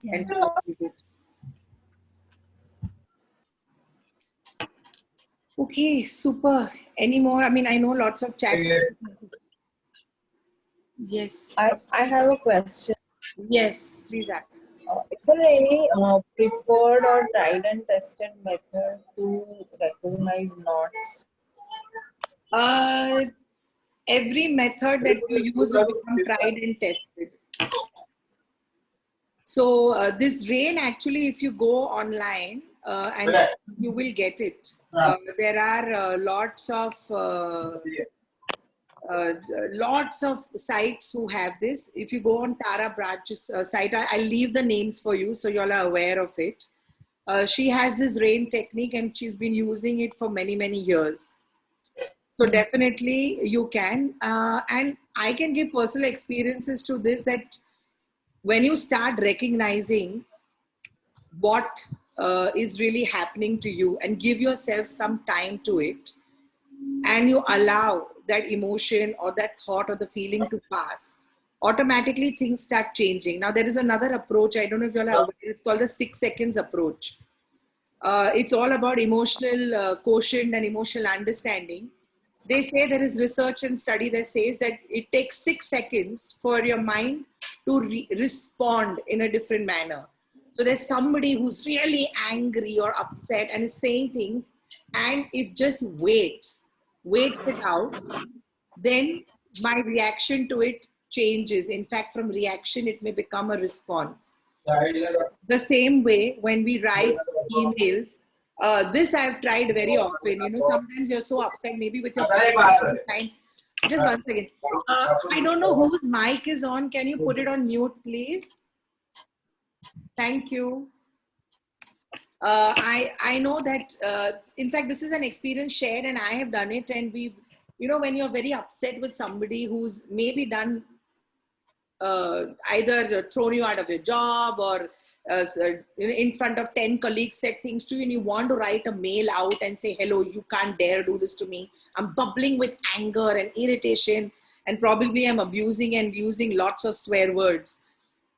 and talk with it. Okay, super. Any more? I mean, I know lots of chats. Yes. I have a question. Yes, please ask. Is there any preferred or tried and tested method to recognize knots? Every method that you use will become tried and tested. So this RAIN, actually, if you go online and you will get it. There are lots of sites who have this. If you go on Tara Brach's site, I'll leave the names for you so you all are aware of it. She has this RAIN technique and she's been using it for many, many years. So definitely you can. And I can give personal experiences to this, that when you start recognizing what is really happening to you and give yourself some time to it, and you allow that emotion or that thought or the feeling to pass, automatically things start changing. Now there is another approach, I don't know if you all are aware, it's called the 6 seconds approach. It's all about emotional quotient and emotional understanding. They say there is research and study that says that it takes 6 seconds for your mind to respond in a different manner. So there's somebody who's really angry or upset and is saying things, and if just waits it out, then my reaction to it changes. In fact, from reaction, it may become a response. The same way when we write emails, this I've tried very often. You know, sometimes you're so upset, maybe with your time. Just one second. I don't know whose mic is on. Can you put it on mute, please? Thank you. I know that, in fact, this is an experience shared and I have done it. And we, you know, when you're very upset with somebody who's maybe done either thrown you out of your job or in front of 10 colleagues said things to you and you want to write a mail out and say, hello, you can't dare do this to me. I'm bubbling with anger and irritation and probably I'm abusing and using lots of swear words.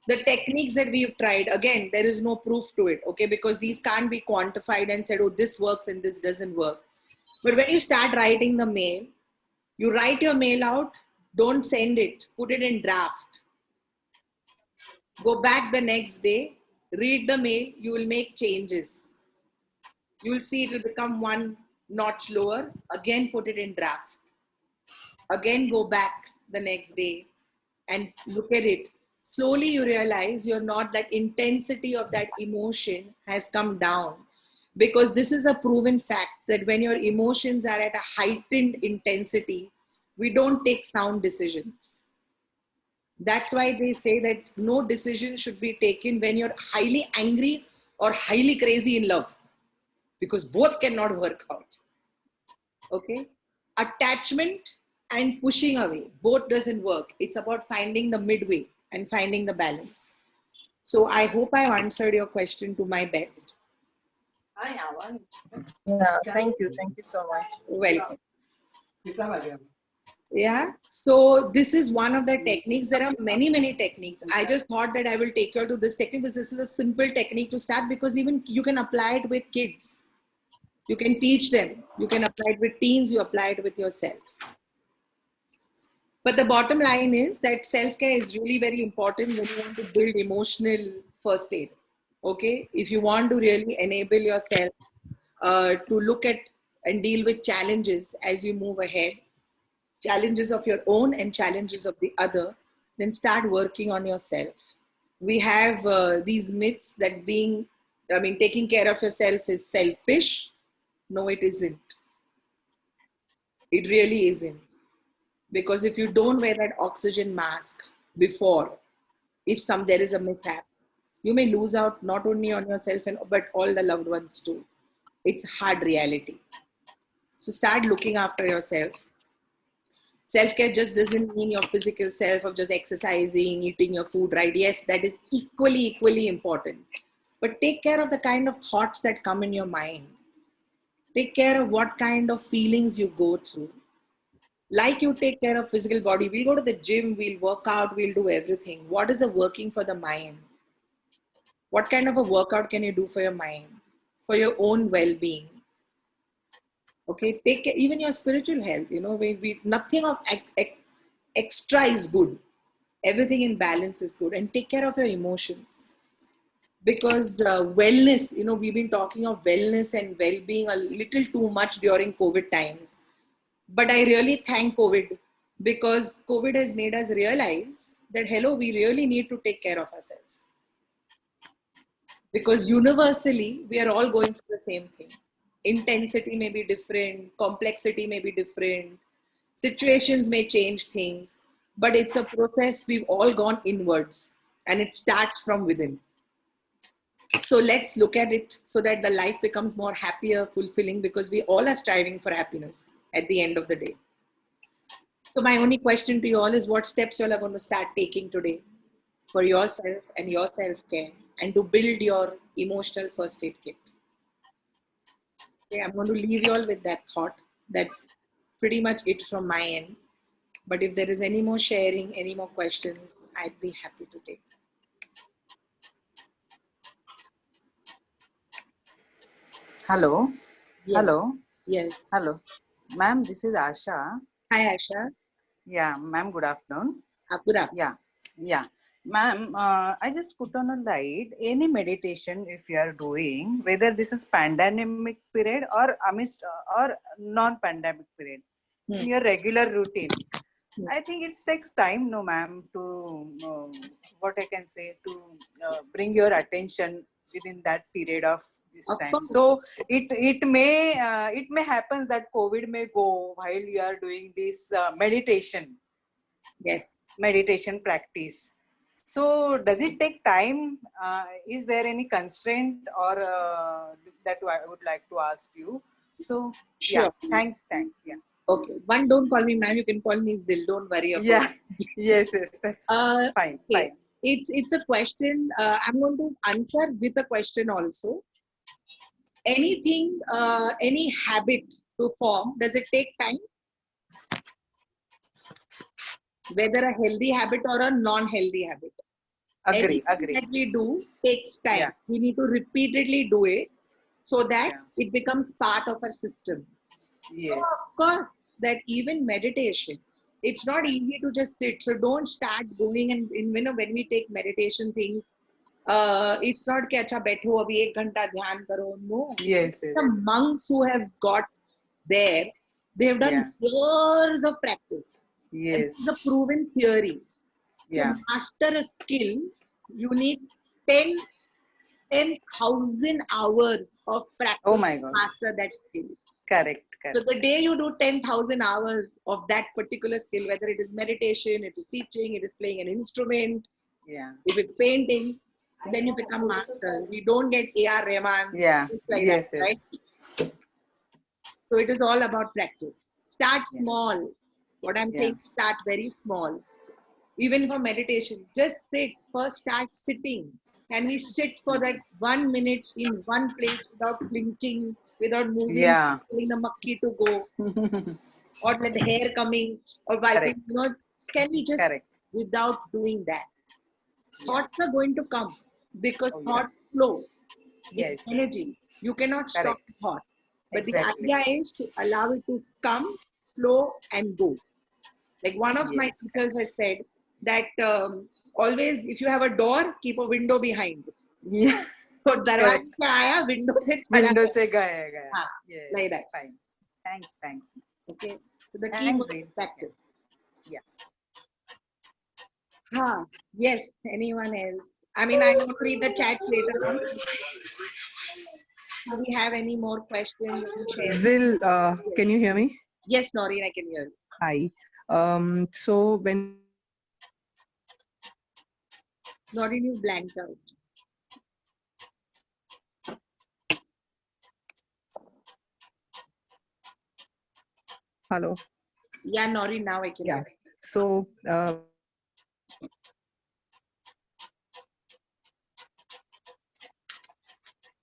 The techniques that we've tried, again, there is no proof to it, okay? Because these can't be quantified and said, oh, this works and this doesn't work. But when you start writing the mail, you write your mail out, don't send it, put it in draft. Go back the next day, read the mail, you will make changes. You will see it will become one notch lower. Again, put it in draft. Again, go back the next day and look at it. Slowly you realize you're not, that intensity of that emotion has come down, because this is a proven fact that when your emotions are at a heightened intensity, we don't take sound decisions. That's why they say that no decision should be taken when you're highly angry or highly crazy in love, because both cannot work out. Okay? Attachment and pushing away, both doesn't work. It's about finding the midway and finding the balance. So I hope I answered your question to my best. Yeah, thank you so much. Welcome. Yeah, so this is one of the techniques. There are many techniques. I just thought that I will take you to this technique because this is a simple technique to start, because even you can apply it with kids. You can teach them. You can apply it with teens. You apply it with yourself. But the bottom line is that self-care is really very important when you want to build emotional first aid. Okay? If you want to really enable yourself to look at and deal with challenges as you move ahead, challenges of your own and challenges of the other, then start working on yourself. We have these myths that taking care of yourself is selfish. No, it isn't. It really isn't. Because if you don't wear that oxygen mask before, if there is a mishap, you may lose out not only on yourself but all the loved ones too. It's hard reality. So start looking after yourself. Self-care just doesn't mean your physical self of just exercising, eating your food right. Yes, that is equally important. But take care of the kind of thoughts that come in your mind. Take care of what kind of feelings you go through. Like you take care of physical body, we'll go to the gym, we'll work out, we'll do everything. What is the working for the mind? What kind of a workout can you do for your mind? For your own well-being? Okay, take care, even your spiritual health, nothing of extra is good. Everything in balance is good. And take care of your emotions. Because wellness, we've been talking of wellness and well-being a little too much during COVID times. But I really thank COVID, because COVID has made us realize that, hello, we really need to take care of ourselves. Because universally, we are all going through the same thing. Intensity may be different, complexity may be different, situations may change things, but it's a process. We've all gone inwards and it starts from within. So let's look at it so that the life becomes more happier, fulfilling, because we all are striving for happiness at the end of the day. So my only question to you all is, what steps you all are going to start taking today for yourself and your self-care and to build your emotional first aid kit? Okay, I'm going to leave you all with that thought. That's pretty much it from my end. But if there is any more sharing, any more questions, I'd be happy to take. Hello. Yes. Hello. Yes. Hello. Ma'am, this is Asha. Hi, Asha. Yeah, ma'am, good afternoon. Good afternoon. Yeah. Ma'am, I just put on a light, any meditation if you are doing, whether this is pandemic period or amidst or non-pandemic period, in your regular routine. I think it takes time, no ma'am, to, what I can say, to bring your attention within that period of this time. Course. So it may happen that COVID may go while you are doing this meditation. Yes. Meditation practice. So does it take time? Is there any constraint or that I would like to ask you? So sure. Yeah, thanks. Yeah. Okay. One, don't call me ma'am. You can call me Zil. Don't worry about it. Yes. That's fine. Okay. it's a question. I'm going to answer with a question also. Anything, any habit to form, does it take time? Whether a healthy habit or a non-healthy habit. Agree. Anything that we do takes time. Yeah. We need to repeatedly do it so that it becomes part of our system. Yes. So of course, that even meditation, it's not easy to just sit. So don't start going and when we take meditation things, it's not कि अच्छा बैठो अभी 1 घंटा ध्यान करो. No. Yes. The monks who have got there, they have done years of practice. Yes. It's a proven theory. Yeah. To master a skill, you need 10,000 hours of practice Oh my God. to master that skill. Correct. So the day you do 10,000 hours of that particular skill, whether it is meditation, it is teaching, it is playing an instrument, Yeah. if it's painting, then you become master. We don't get A.R. Rahman. Yeah. Like Yes. that, right? So it is all about practice. Start small. What I'm saying, start very small. Even for meditation, just sit. First start sitting. Can we sit for that 1 minute in one place without flinching, without moving, Yeah. telling the makki to go, or with the hair coming, or wiping, can we just, without doing that? Thoughts are going to come because thoughts flow. It's energy. You cannot stop thought. But the idea is to allow it to come, flow, and go. Like one of my teachers has said that always, if you have a door, keep a window behind. Yeah. So darwaza se aaya, window se chala Window gaya. se gaya. Haan, Yes. like that. Fine. Thanks. Okay. So the key Thanks, was Zee. practice. Yeah. Yes. Anyone else? I mean, I want to read the chats later on. Do we have any more questions? Zil, can you hear me? Yes, Noreen, I can hear you. Hi. So when Noreen, you blanked out. Hello. Yeah, Noreen, now I can hear you. So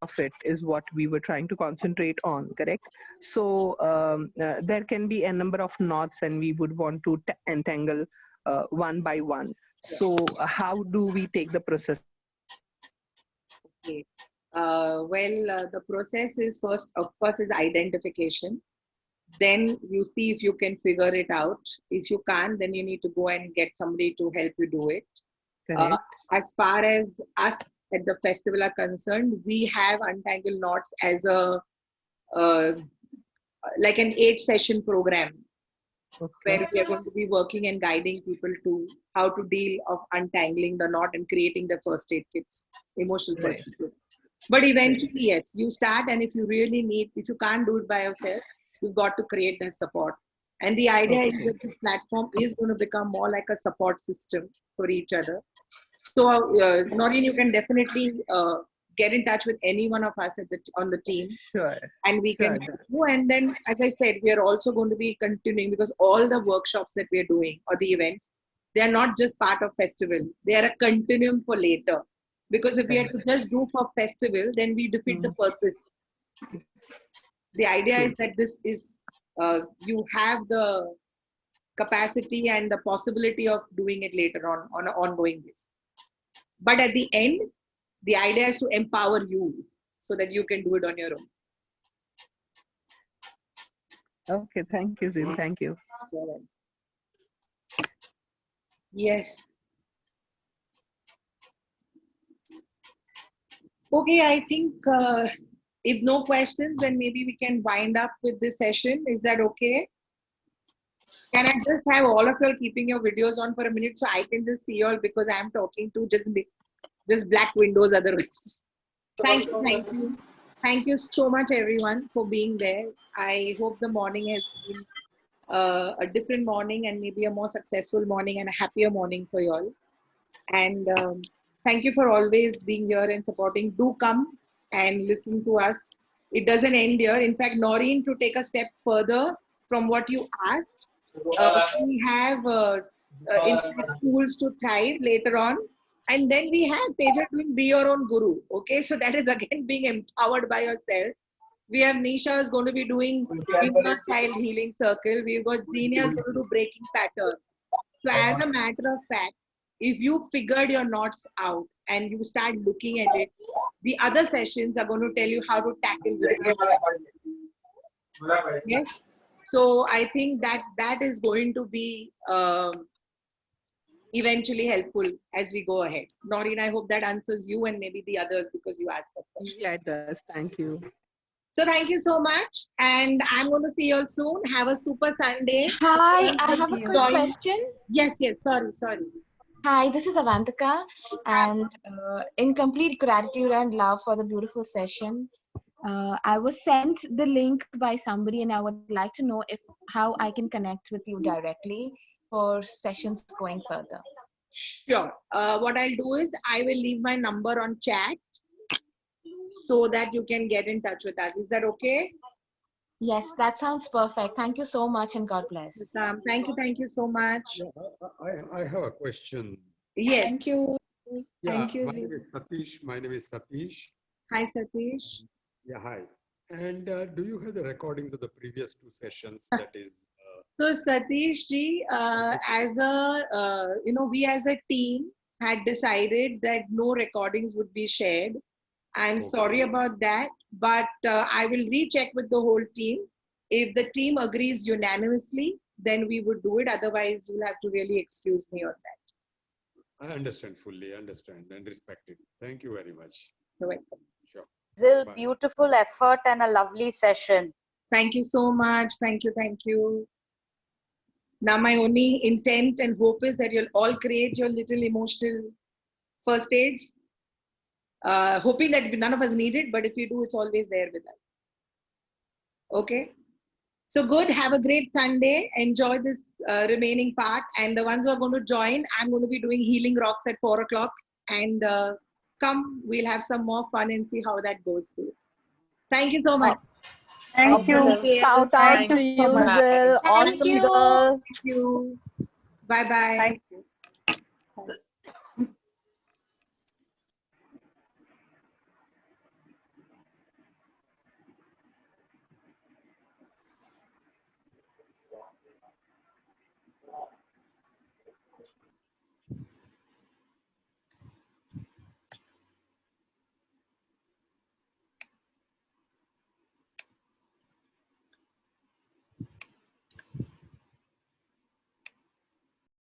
of it is what we were trying to concentrate on, correct? So there can be a number of knots and we would want to entangle one by one. So how do we take the process? Okay. The process is first, of course, is identification. Then you see if you can figure it out. If you can't, then you need to go and get somebody to help you do it. As far as us at the festival are concerned, we have Untangle Knots as a like an 8-session program where we are going to be working and guiding people to how to deal of untangling the knot and creating the first aid kits, emotional first aid kits. But eventually, yes, you start, and if you really need, if you can't do it by yourself, you've got to create that support. And the idea is that this platform is going to become more like a support system for each other. So, Noreen, you can definitely get in touch with any one of us on the team. Sure. And we can help you. And then, as I said, we are also going to be continuing because all the workshops that we are doing or the events, they are not just part of festival. They are a continuum for later. Because if we had to just do for festival, then we defeat the purpose. The idea is that this is, you have the capacity and the possibility of doing it later on an ongoing basis. But at the end, the idea is to empower you so that you can do it on your own. Okay, thank you, Zil. Thank you. Yes. Okay, I think if no questions, then maybe we can wind up with this session. Is that okay? Can I just have all of you all keeping your videos on for a minute so I can just see you all because I'm talking to just black windows otherwise. Thank you. Thank you so much, everyone, for being there. I hope the morning has been a different morning and maybe a more successful morning and a happier morning for you all. And thank you for always being here and supporting. Do come and listen to us. It doesn't end here. In fact, Noreen, to take a step further from what you asked, we have in fact, tools to thrive later on. And then we have Teja doing Be Your Own Guru. Okay, so that is again being empowered by yourself. We have Nisha is going to be doing Inner Child Healing Circle. We've got Xenia is going to do Breaking Patterns. So as a matter of fact, if you figured your knots out and you start looking at it, the other sessions are going to tell you how to tackle it. Yes. So I think that is going to be eventually helpful as we go ahead. Noreen, I hope that answers you and maybe the others because you asked that question. Yeah, it does. Thank you. So thank you so much. And I'm going to see you all soon. Have a super Sunday. Hi, I have a quick question. Yes, sorry. Hi, this is Avantika, and in complete gratitude and love for the beautiful session, I was sent the link by somebody, and I would like to know how I can connect with you directly for sessions going further. Sure. What I'll do is I will leave my number on chat so that you can get in touch with us. Is that okay? Yes, that sounds perfect. Thank you so much, and God bless. Thank you so much. Yeah, I have a question. Yes. Thank you. Yeah, Thank you. my name is Satish. Hi, Satish. Yeah, hi. And do you have the recordings of the previous 2 sessions? That is. So Satish ji, we as a team had decided that no recordings would be shared. I'm sorry about that, but I will recheck with the whole team. If the team agrees unanimously, then we would do it. Otherwise, you'll have to really excuse me on that. I fully understand and respect it. Thank you very much. You're welcome. Sure. Zil, beautiful effort and a lovely session. Thank you so much. Thank you. Now, my only intent and hope is that you'll all create your little emotional first aids. Hoping that none of us need it, but if you do, it's always there with us. Okay. So good. Have a great Sunday. Enjoy this remaining part. And the ones who are going to join, I'm going to be doing Healing Rocks at 4 o'clock. And come, we'll have some more fun and see how that goes too. Thank you so much. Thank you. Shout out to you, Zil. Awesome girl. Thank you. Bye-bye. Thank you.